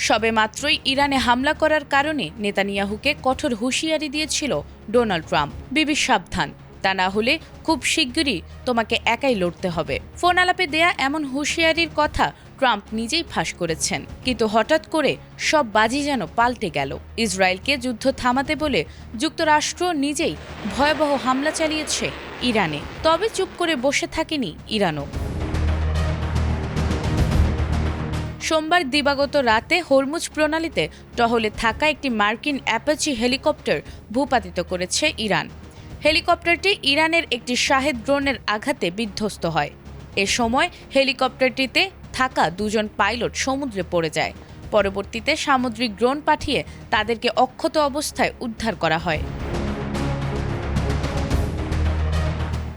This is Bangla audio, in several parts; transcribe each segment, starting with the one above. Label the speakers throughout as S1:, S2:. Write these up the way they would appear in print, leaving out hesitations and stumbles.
S1: সবেমাত্রই ইরানে হামলা করার কারণে নেতানিয়াহুকে কঠোর হুঁশিয়ারি দিয়েছিল ডোনাল্ড ট্রাম্প। বিবি সাবধান, তা না হলে খুব শিগগিরই তোমাকে একাই লড়তে হবে। ফোন আলাপে দেয়া এমন হুঁশিয়ারির কথা ট্রাম্প নিজেই ফাঁস করেছেন, কিন্তু হঠাৎ করে সব বাজি যেন পাল্টে গেল। ইসরায়েলকে যুদ্ধ থামাতে বলে যুক্তরাষ্ট্র নিজেই ভয়াবহ হামলা চালিয়েছে ইরানে, তবে চুপ করে বসে থাকেনি ইরানও। সোমবার দিবাগত রাতে হরমুজ প্রণালীতে টহলে থাকা একটি মার্কিন অ্যাপাচি হেলিকপ্টার ভূপাতিত করেছে ইরান। হেলিকপ্টারটি ইরানের একটি শাহেদ ড্রোনের আঘাতে বিধ্বস্ত হয়। এ সময় হেলিকপ্টারটিতে থাকা দুজন পাইলট সমুদ্রে পড়ে যায়। পরবর্তীতে সামুদ্রিক ড্রোন পাঠিয়ে তাদেরকে অক্ষত অবস্থায় উদ্ধার করা হয়।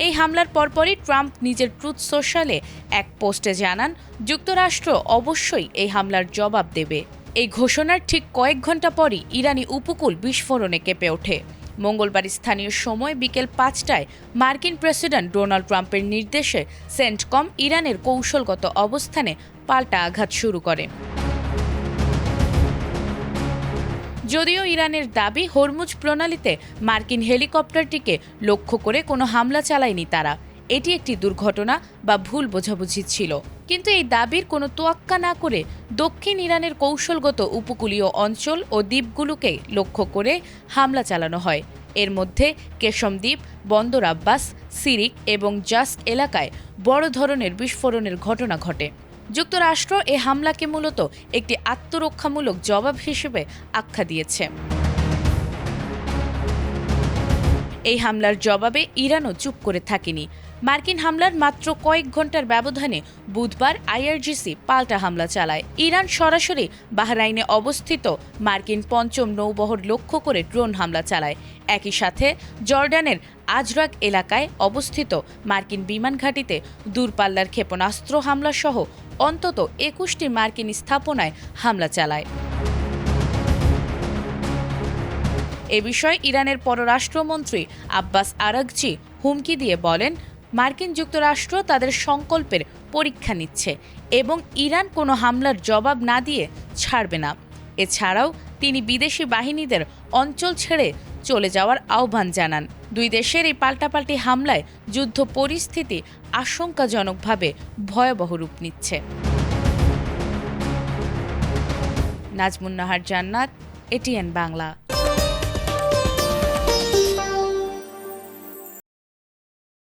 S1: এই হামলার পরপরই ট্রাম্প নিজের ট্রুথ সোশ্যালে এক পোস্টে জানান, যুক্তরাষ্ট্র অবশ্যই এই হামলার জবাব দেবে। এই ঘোষণার ঠিক কয়েক ঘন্টা পরই ইরানি উপকূল বিস্ফোরণে কেঁপে ওঠে। মঙ্গলবার স্থানীয় সময় বিকেল 5টায় মার্কিন প্রেসিডেন্ট ডোনাল্ড ট্রাম্পের নির্দেশে সেন্টকম ইরানের কৌশলগত অবস্থানে পাল্টা আঘাত শুরু করে। যদিও ইরানের দাবি, হরমুজ প্রণালীতে মার্কিন হেলিকপ্টারটিকে লক্ষ্য করে কোনো হামলা চালায়নি তারা। এটি একটি দুর্ঘটনা বা ভুল বোঝাবুঝি ছিল। কিন্তু এই দাবির কোনো তোয়াক্কা না করে দক্ষিণ ইরানের কৌশলগত উপকূলীয় অঞ্চল ও দ্বীপগুলোকে লক্ষ্য করে হামলা চালানো হয়। এর মধ্যে কেশম দ্বীপ, বন্দর আব্বাস, সিরিক এবং জাস্ক এলাকায় বড় ধরনের বিস্ফোরণের ঘটনা ঘটে। যুক্তরাষ্ট্র এ হামলাকে মূলত একটি আত্মরক্ষামূলক জবাব হিসেবে আখ্যা দিয়েছে। এই হামলার জবাবে ইরানও চুপ করে থাকেনি। মার্কিন হামলার মাত্র কয়েক ঘন্টার ব্যবধানে বুধবার আইআরজিসি পাল্টা হামলা চালায়। ইরান সরাসরি বাহরাইনে অবস্থিত মার্কিন পঞ্চম নৌবহর লক্ষ্য করে ড্রোন হামলা চালায়। একই সাথে জর্ডানের আজরাক এলাকায় অবস্থিত মার্কিন বিমান ঘাঁটিতে দূরপাল্লার ক্ষেপণাস্ত্র হামলা সহ অন্তত 21টি মার্কিন স্থাপনায় হামলা চালায়। এ বিষয়ে ইরানের পররাষ্ট্রমন্ত্রী আব্বাস আরাগচি হুমকি দিয়ে বলেন, মার্কিন যুক্তরাষ্ট্র তাদের সংকল্পের পরীক্ষা নিচ্ছে এবং ইরান কোনো হামলার জবাব না দিয়ে ছাড়বে না। এছাড়াও তিনি বিদেশি বাহিনীদের অঞ্চল ছেড়ে চলে যাওয়ার আহ্বান জানান। দুই দেশের এই পাল্টাপাল্টি হামলায় যুদ্ধ পরিস্থিতি আশঙ্কাজনকভাবে ভয়াবহ রূপ নিচ্ছে। নাজমুন নাহার জান্নাত, এটিএন বাংলা।